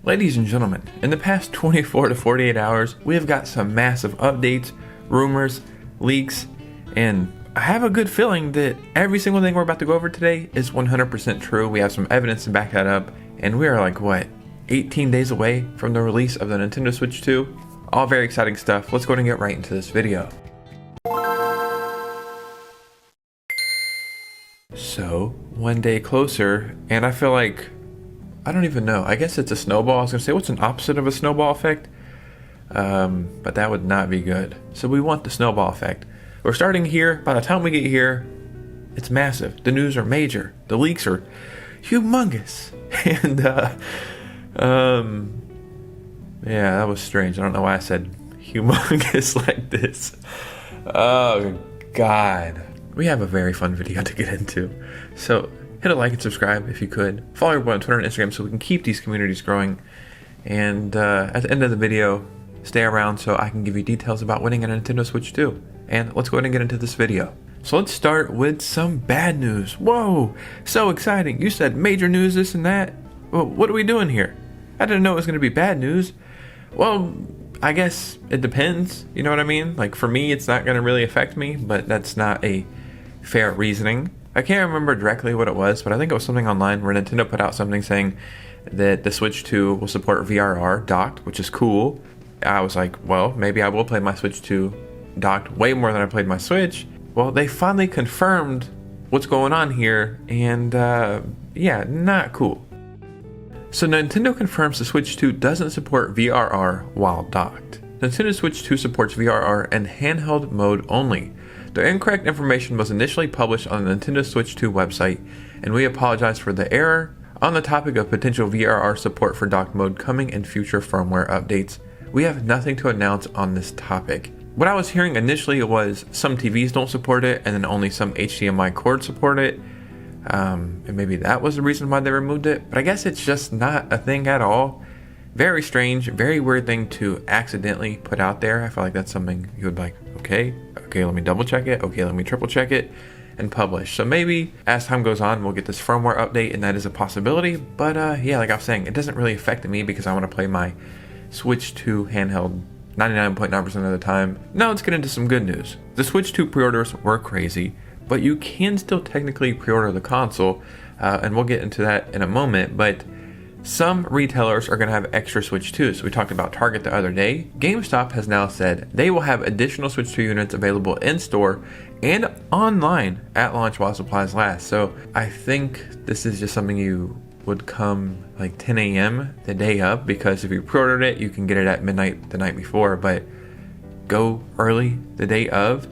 Ladies and gentlemen, in the past 24 to 48 hours, we have got some massive updates, rumors, leaks, and I have a good feeling that every single thing we're about to go over today is 100% true. We have some evidence to back that up, and we are like, 18 days away from the release of the Nintendo Switch 2? All very exciting stuff. Let's go ahead and get right into this video. So, one day closer, and I feel like, I don't even know. I guess it's a snowball. I was going to say, what's an opposite of a snowball effect? But that would not be good. So we want the snowball effect. We're starting here. By the time we get here, it's massive. The news are major. The leaks are humongous. And, yeah, that was strange. I don't know why I said humongous like this. Oh, God. We have a very fun video to get into. So, hit a like and subscribe if you could. Follow your boy on Twitter and Instagram so we can keep these communities growing. And at the end of the video, stay around so I can give you details about winning a Nintendo Switch 2. And let's go ahead and get into this video. So let's start with some bad news. Whoa, so exciting. You said major news, this and that. Well, what are we doing here? I didn't know it was going to be bad news. Well, I guess it depends. You know what I mean? Like for me, it's not going to really affect me, but that's not a fair reasoning. I can't remember directly what it was, but I think it was something online where Nintendo put out something saying that the Switch 2 will support VRR docked, which is cool. I was like, well, maybe I will play my Switch 2 docked way more than I played my Switch. Well, they finally confirmed what's going on here, and yeah, not cool. So Nintendo confirms the Switch 2 doesn't support VRR while docked. Nintendo Switch 2 supports VRR in handheld mode only. The incorrect information was initially published on the Nintendo Switch 2 website, and we apologize for the error. On the topic of potential VRR support for docked mode coming in future firmware updates, we have nothing to announce on this topic. What I was hearing initially was some TVs don't support it, and then only some HDMI cords support it. And maybe that was the reason why they removed it, but I guess it's just not a thing at all. Very strange, very weird thing to accidentally put out there. I feel like that's something you would like, okay, let me double check it, okay, let me triple check it, and publish. So maybe as time goes on, we'll get this firmware update, and that is a possibility. But yeah, like I was saying, it doesn't really affect me because I want to play my Switch 2 handheld 99.9% of the time. Now let's get into some good news. The Switch 2 pre-orders were crazy, but you can still technically pre-order the console, and we'll get into that in a moment, but some retailers are going to have extra Switch 2s. We talked about Target the other day. GameStop has now said they will have additional Switch 2 units available in-store and online at launch while supplies last. So I think this is just something you would come like 10 a.m. the day of, because if you pre-ordered it, you can get it at midnight the night before, but go early the day of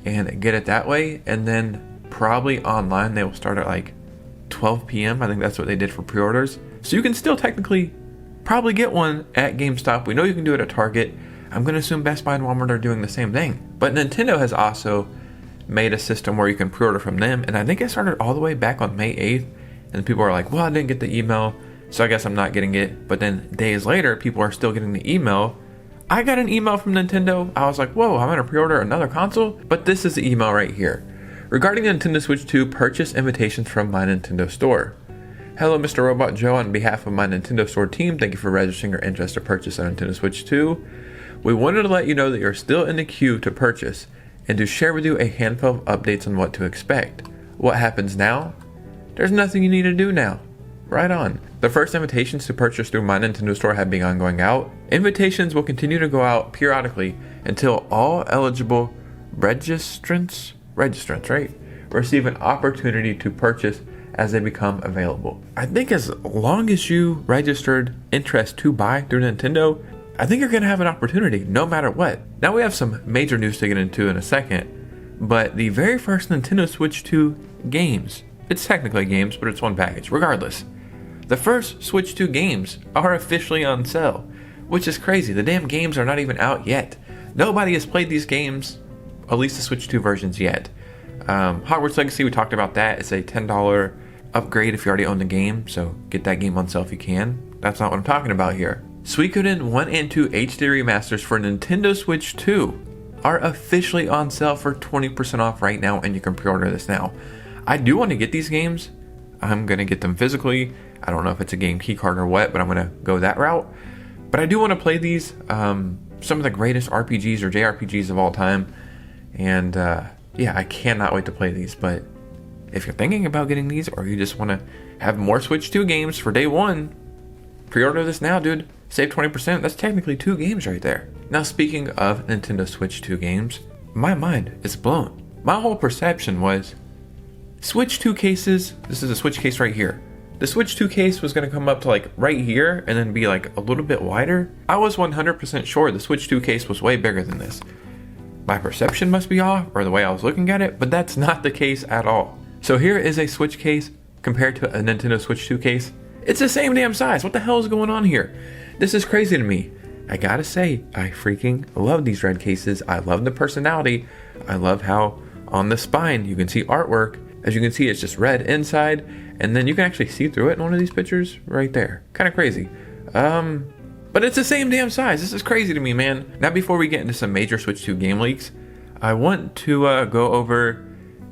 and get it that way. And then probably online, they will start at like 12 p.m. I think that's what they did for pre-orders. So you can still technically probably get one at GameStop. We know you can do it at Target. I'm going to assume Best Buy and Walmart are doing the same thing. But Nintendo has also made a system where you can pre-order from them. And I think it started all the way back on May 8th. And people are like, well, I didn't get the email, so I guess I'm not getting it. But then days later, people are still getting the email. I got an email from Nintendo. I was like, whoa, I'm going to pre-order another console? But this is the email right here. Regarding the Nintendo Switch 2 purchase invitations from My Nintendo Store. Hello, Mr. Robot Joe. On behalf of My Nintendo Store team, thank you for registering your interest to purchase a Nintendo Switch 2. We wanted to let you know that you're still in the queue to purchase and to share with you a handful of updates on what to expect. What happens now? There's nothing you need to do now. Right on. The first invitations to purchase through My Nintendo Store have begun going out. Invitations will continue to go out periodically until all eligible registrants, right, receive an opportunity to purchase as they become available. I think as long as you registered interest to buy through Nintendo, I think you're going to have an opportunity no matter what. Now we have some major news to get into in a second, but the very first Nintendo Switch 2 games, it's technically games, but it's one package, regardless. The first Switch 2 games are officially on sale, which is crazy. The damn games are not even out yet. Nobody has played these games, at least the Switch 2 versions yet. Hogwarts Legacy, we talked about that. It's a $10 upgrade if you already own the game, so get that game on sale if you can. That's not what I'm talking about here. Suikoden 1 and 2 HD remasters for Nintendo Switch 2 are officially on sale for 20% off right now, and you can pre-order this now. I do want to get these games. I'm going to get them physically. I don't know if it's a game keycard or what, but I'm going to go that route. But I do want to play these, some of the greatest RPGs or JRPGs of all time. And yeah, I cannot wait to play these. But if you're thinking about getting these, or you just want to have more Switch 2 games for day one, pre-order this now, dude. Save 20%. That's technically 2 games right there. Now, speaking of Nintendo Switch 2 games, my mind is blown. My whole perception was Switch 2 cases. This is a Switch case right here. The Switch 2 case was going to come up to like right here and then be like a little bit wider. I was 100% sure the Switch 2 case was way bigger than this. My perception must be off, or the way I was looking at it, but that's not the case at all. So here is a Switch case compared to a Nintendo Switch 2 case. It's the same damn size. What the hell is going on here? This is crazy to me. I gotta say, I freaking love these red cases. I love the personality. I love how on the spine you can see artwork. As you can see, it's just red inside, and then you can actually see through it in one of these pictures right there. Kind of crazy. But it's the same damn size. This is crazy to me, man. Now, before we get into some major Switch 2 game leaks, I want to go over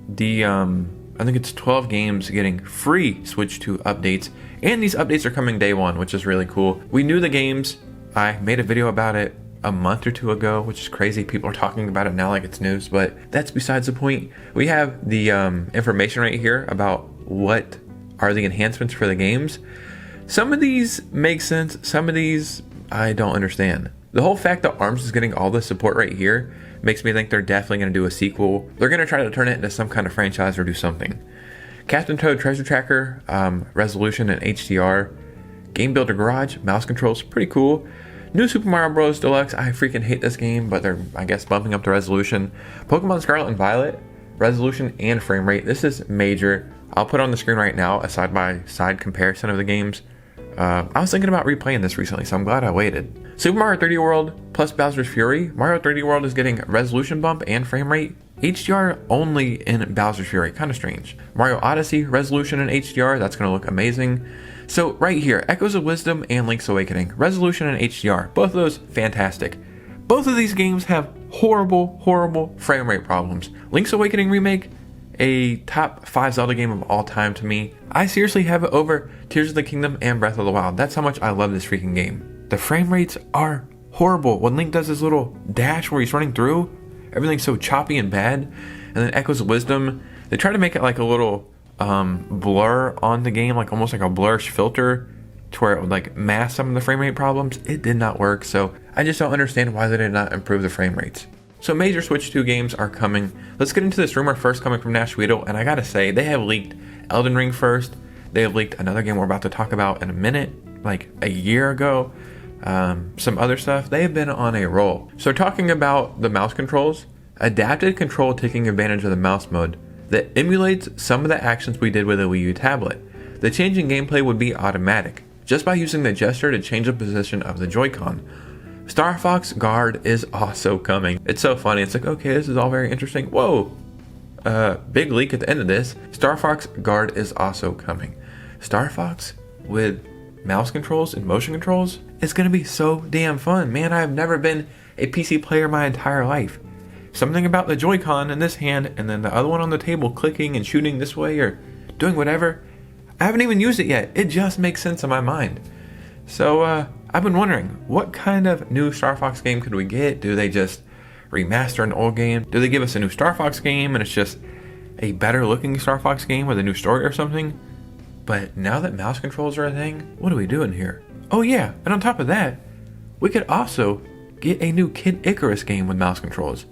the, I think it's 12 games getting free Switch 2 updates. And these updates are coming day one, which is really cool. We knew the games. I made a video about it a month or 2 ago, which is crazy. People are talking about it now like it's news, but that's besides the point. We have the information right here about what are the enhancements for the games. Some of these make sense. Some of these I don't understand. The whole fact that ARMS is getting all the support right here makes me think they're definitely going to do a sequel. They're going to try to turn it into some kind of franchise or do something. Captain Toad Treasure Tracker, resolution and HDR. Game Builder Garage, mouse controls, pretty cool. New Super Mario Bros. Deluxe, I freaking hate this game, but they're, I guess, bumping up the resolution. Pokemon Scarlet and Violet, resolution and frame rate. This is major. I'll put on the screen right now a side-by-side comparison of the games. I was thinking about replaying this recently, so I'm glad I waited. Super Mario 3D World plus Bowser's Fury. Mario 3D World is getting resolution bump and frame rate. HDR only in Bowser's Fury, kind of strange. Mario Odyssey, resolution and HDR, that's going to look amazing. So right here, Echoes of Wisdom and Link's Awakening, resolution and HDR, both of those fantastic. Both of these games have horrible, horrible frame rate problems. Link's Awakening Remake, a top 5 Zelda game of all time to me. I seriously have it over Tears of the Kingdom and Breath of the Wild. That's how much I love this freaking game. The frame rates are horrible. When Link does his little dash where he's running through, everything's so choppy and bad. And then Echoes of Wisdom, they try to make it like a little blur on the game, like almost like a blurish filter to where it would like mask some of the frame rate problems. It did not work, so I just don't understand why they did not improve the frame rates. So major Switch 2 games are coming. Let's get into this rumor first coming from Nash Weedle, and I gotta say, they have leaked Elden Ring first. They have leaked another game we're about to talk about in a minute, like a year ago. Some other stuff. They have been on a roll. So talking about the mouse controls, adapted control taking advantage of the mouse mode that emulates some of the actions we did with the Wii U tablet. The change in gameplay would be automatic, just by using the gesture to change the position of the Joy-Con. Star Fox Guard is also coming. It's so funny. It's like, okay, this is all very interesting. Whoa! Big leak at the end of this. Star Fox Guard is also coming. Star Fox with mouse controls and motion controls is going to be so damn fun. Man, I've never been a PC player my entire life. Something about the Joy-Con in this hand and then the other one on the table clicking and shooting this way or doing whatever. I haven't even used it yet. It just makes sense in my mind. So I've been wondering, what kind of new Star Fox game could we get? Do they just remaster an old game? Do they give us a new Star Fox game and it's just a better looking Star Fox game with a new story or something? But now that mouse controls are a thing, what are we doing here? Oh yeah, and on top of that, we could also get a new Kid Icarus game with mouse controls.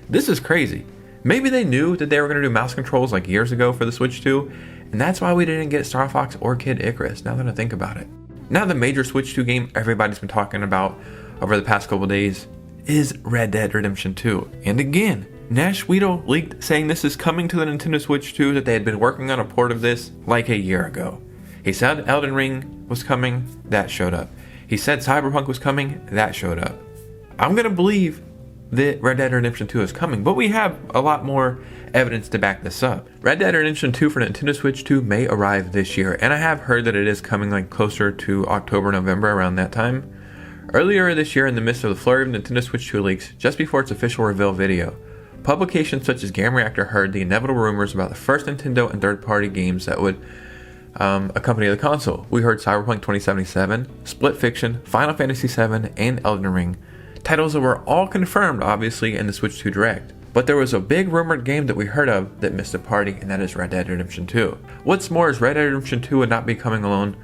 This is crazy. Maybe they knew that they were going to do mouse controls like years ago for the Switch 2, and that's why we didn't get Star Fox or Kid Icarus, now that I think about it. Now the major Switch 2 game everybody's been talking about over the past couple days is Red Dead Redemption 2. And again, Nash Weedle leaked saying this is coming to the Nintendo Switch 2, that they had been working on a port of this like a year ago. He said Elden Ring was coming, that showed up. He said Cyberpunk was coming, that showed up. I'm gonna believe that Red Dead Redemption 2 is coming, but we have a lot more evidence to back this up. Red Dead Redemption 2 for Nintendo Switch 2 may arrive this year, and I have heard that it is coming like closer to October, November, around that time. Earlier this year, in the midst of the flurry of Nintendo Switch 2 leaks, just before its official reveal video, publications such as Game Reactor heard the inevitable rumors about the first Nintendo and third-party games that would accompany the console. We heard Cyberpunk 2077, Split Fiction, Final Fantasy VII, and Elden Ring. Titles that were all confirmed, obviously, in the Switch 2 Direct. But there was a big rumored game that we heard of that missed the party, and that is Red Dead Redemption 2. What's more is Red Dead Redemption 2 would not be coming alone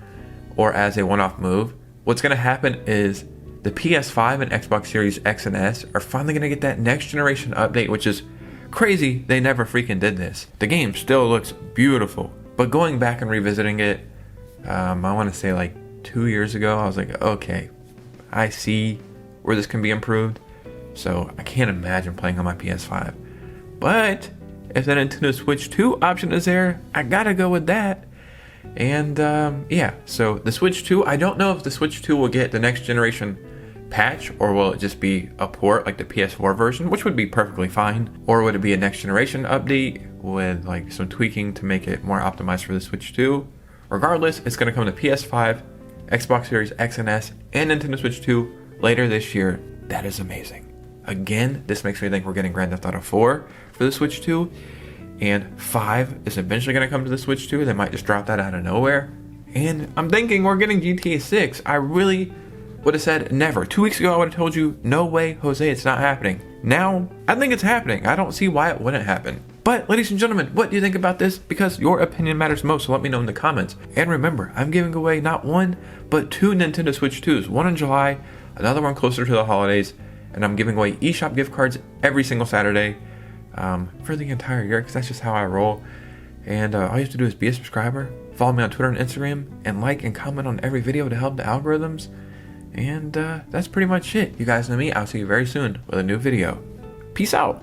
or as a one-off move. What's going to happen is the PS5 and Xbox Series X and S are finally going to get that next generation update, which is crazy. They never freaking did this. The game still looks beautiful, but going back and revisiting it, I want to say like 2 years ago, I was like, okay, I see where this can be improved. So I can't imagine playing on my PS5. But if the Nintendo Switch 2 option is there, I gotta go with that. And yeah, so the Switch 2, I don't know if the Switch 2 will get the next generation patch, or will it just be a port like the PS4 version, which would be perfectly fine, or would it be a next generation update with like some tweaking to make it more optimized for the Switch 2. Regardless, it's going to come to PS5, Xbox Series X and S, and Nintendo Switch 2 later this year. That is amazing. Again, this makes me think we're getting Grand Theft Auto 4 for the Switch 2, and 5 is eventually going to come to the Switch 2. They might just drop that out of nowhere. And I'm thinking we're getting GTA 6. I really would have said never. 2 weeks ago, I would have told you, no way, Jose, it's not happening. Now, I think it's happening. I don't see why it wouldn't happen. But, ladies and gentlemen, what do you think about this? Because your opinion matters most, so let me know in the comments. And remember, I'm giving away not one, but 2 Nintendo Switch 2s. One in July, another one closer to the holidays, and I'm giving away eShop gift cards every single Saturday for the entire year, because that's just how I roll. And all you have to do is be a subscriber, follow me on Twitter and Instagram, and like and comment on every video to help the algorithms. And that's pretty much it. You guys know me. I'll see you very soon with a new video. Peace out.